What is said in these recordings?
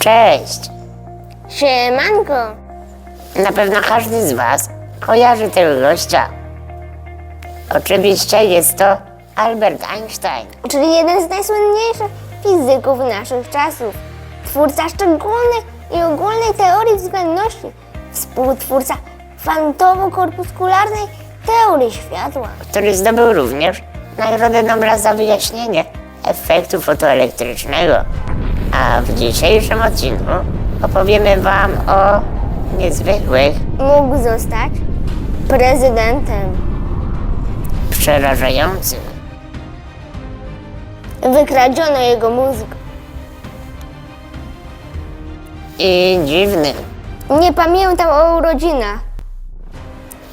Cześć! Siemanko! Na pewno każdy z was kojarzy tego gościa. Oczywiście jest to Albert Einstein. Czyli jeden z najsłynniejszych fizyków naszych czasów. Twórca szczególnej i ogólnej teorii względności. Współtwórca kwantowo-korpuskularnej teorii światła. Który zdobył również Nagrodę Nobla za wyjaśnienie efektu fotoelektrycznego. A w dzisiejszym odcinku opowiemy wam o niezwykłych, Mógł zostać prezydentem. przerażających Wykradziono jego mózg. i dziwnych. Nie pamiętał o urodzinach.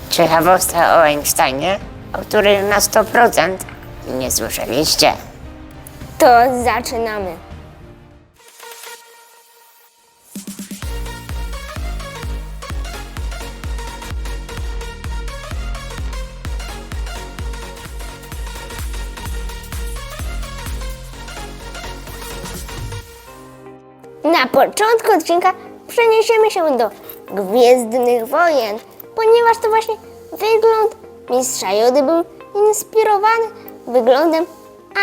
Ciekawostka o Einsteinie, o których na 100% nie słyszeliście. To zaczynamy. Na początku odcinka przeniesiemy się do Gwiezdnych Wojen, ponieważ to właśnie wygląd Mistrza Jody był inspirowany wyglądem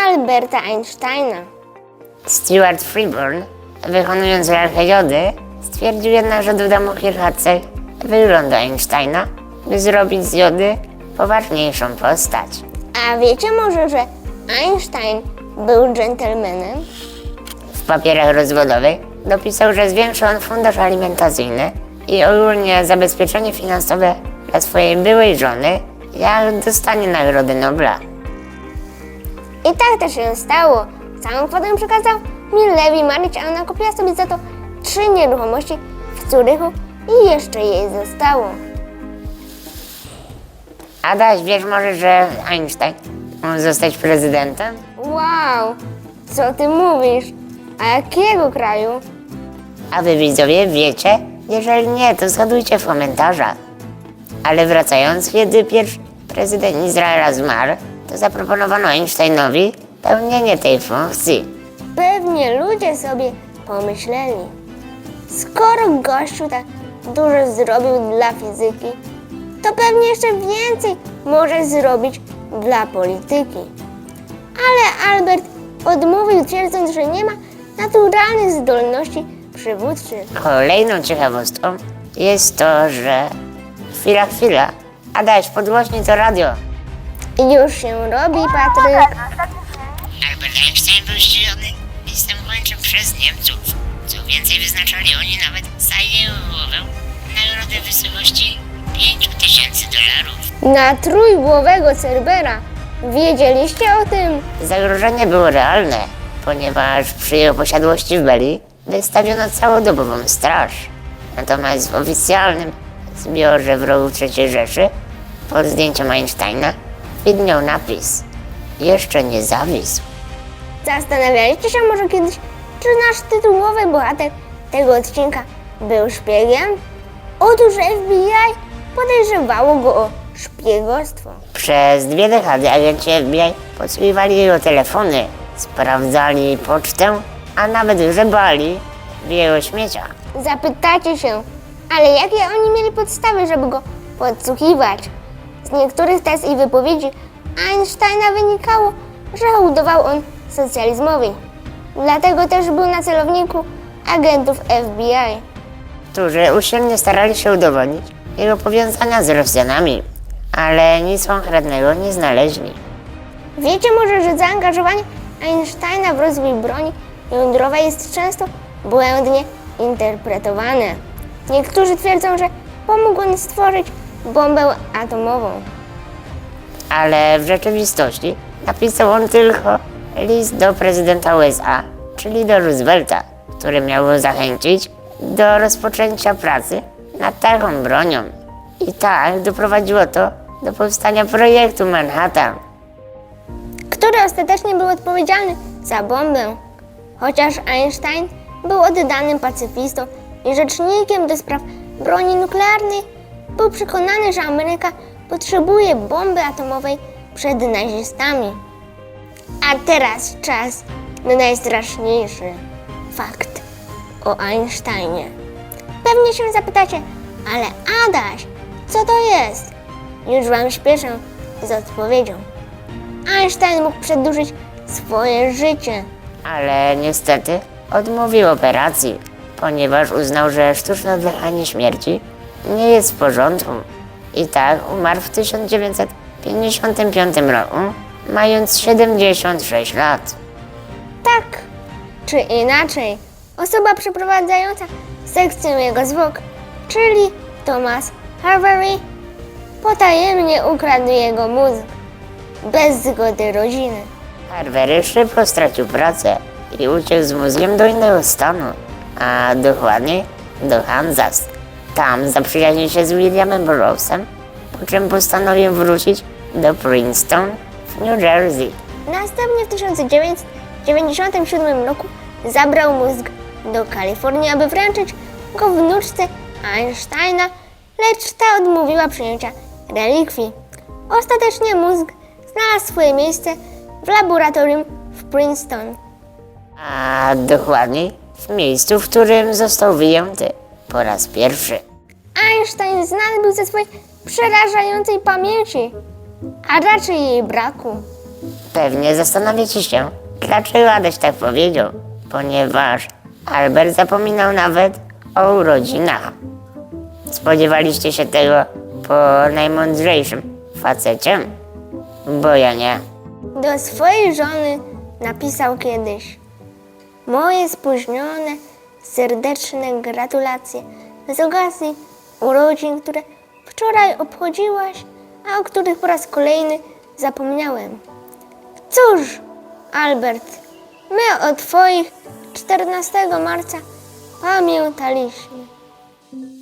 Alberta Einsteina. Stuart Freeborn, wykonując lalkę Jody, stwierdził jednak, że doda mu kilka cech wyglądu Einsteina, by zrobić z Jody poważniejszą postać. A wiecie może, że Einstein był dżentelmenem? W papierach rozwodowych dopisał, że zwiększy on fundusz alimentacyjny i ogólnie zabezpieczenie finansowe dla swojej byłej żony, jak dostanie Nagrodę Nobla. I tak też się stało. Całą kwotę przekazał Millewi Marić, a ona kupiła sobie za to 3 nieruchomości w Zurychu i jeszcze jej zostało. Adaś, wiesz może, że Einstein mógł zostać prezydentem? Wow, co ty mówisz? A jakiego kraju? A wy widzowie wiecie? Jeżeli nie, to zgadujcie w komentarzach. Ale wracając, kiedy pierwszy prezydent Izraela zmarł, to zaproponowano Einsteinowi pełnienie tej funkcji. Pewnie ludzie sobie pomyśleli, skoro gościu tak dużo zrobił dla fizyki, to pewnie jeszcze więcej może zrobić dla polityki. Ale Albert odmówił, twierdząc, że nie ma naturalnych zdolności przywódczych. Kolejną ciekawostką jest to, że... Chwila. Adaś, podgłośnij to radio. Już się robi, Patryk. Albert Einstein był zdziwiony listem gończym przez Niemców. Co więcej, wyznaczali oni nawet za jego głowę nagrodę w wysokości $5000. Na trójgłowego Cerbera. Wiedzieliście o tym? Zagrożenie było realne, ponieważ przy jego posiadłości w Belii wystawiono całodobową straż. Natomiast w oficjalnym zbiorze w rogu III Rzeszy pod zdjęciem Einsteina widniał napis: jeszcze nie zawisł. Zastanawialiście się może kiedyś, czy nasz tytułowy bohater tego odcinka był szpiegiem? Otóż FBI podejrzewało go o szpiegostwo. Przez 2 dekady agenci FBI podsłuchiwali jego telefony, sprawdzali pocztę, a nawet grzebali w jego śmieciach. Zapytacie się, ale jakie oni mieli podstawy, żeby go podsłuchiwać? Z niektórych tez i wypowiedzi Einsteina wynikało, że hołdował on socjalizmowi. Dlatego też był na celowniku agentów FBI. Którzy usilnie starali się udowodnić jego powiązania z Rosjanami, ale nic konkretnego nie znaleźli. Wiecie może, że zaangażowanie Einsteina w rozwój broni jądrowej jest często błędnie interpretowane. Niektórzy twierdzą, że pomógł on stworzyć bombę atomową. Ale w rzeczywistości napisał on tylko list do prezydenta USA, czyli do Roosevelta, który miał go zachęcić do rozpoczęcia pracy nad taką bronią. I tak doprowadziło to do powstania projektu Manhattan. Który ostatecznie był odpowiedzialny za bombę. Chociaż Einstein był oddanym pacyfistą i rzecznikiem do spraw broni nuklearnej, był przekonany, że Ameryka potrzebuje bomby atomowej przed nazistami. A teraz czas na najstraszniejszy fakt. o Einsteinie. Pewnie się zapytacie, ale Adaś, co to jest? Już wam śpieszę z odpowiedzią. Einstein mógł przedłużyć swoje życie. Ale niestety odmówił operacji, ponieważ uznał, że sztuczne odwlekanie śmierci nie jest w porządku. I tak umarł w 1955 roku, mając 76 lat. Tak czy inaczej, osoba przeprowadzająca sekcję jego zwłok, czyli Thomas Harvey, potajemnie ukradł jego mózg bez zgody rodziny. Harvey szybko stracił pracę i uciekł z mózgiem do innego stanu, a dokładniej do Kansas. Tam zaprzyjaźnił się z Williamem Burroughsem, po czym postanowił wrócić do Princeton w New Jersey. Następnie w 1997 roku zabrał mózg do Kalifornii, aby wręczyć go wnuczce Einsteina, lecz ta odmówiła przyjęcia relikwii. Ostatecznie mózg znalazł swoje miejsce w laboratorium w Princeton. A dokładniej w miejscu, w którym został wyjęty po raz pierwszy. Einstein znany był ze swojej przerażającej pamięci, a raczej jej braku. Pewnie zastanawiacie się, dlaczego Adaś tak powiedział, ponieważ Albert zapominał nawet o urodzinach. Spodziewaliście się tego po najmądrzejszym facecie? Bo ja nie. Do swojej żony napisał kiedyś: moje spóźnione, serdeczne gratulacje z okazji urodzin, które wczoraj obchodziłaś, a o których po raz kolejny zapomniałem. Cóż, Albert, my o twoich 14 marca pamiętaliśmy.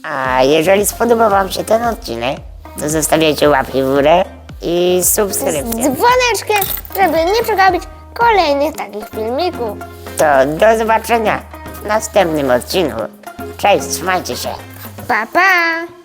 A jeżeli spodobał wam się ten odcinek, to zostawiajcie łapki w górę i Z subskrypcję. dzwoneczkiem, żeby nie przegapić kolejnych takich filmików. To do zobaczenia w następnym odcinku. Cześć, trzymajcie się. Pa, pa!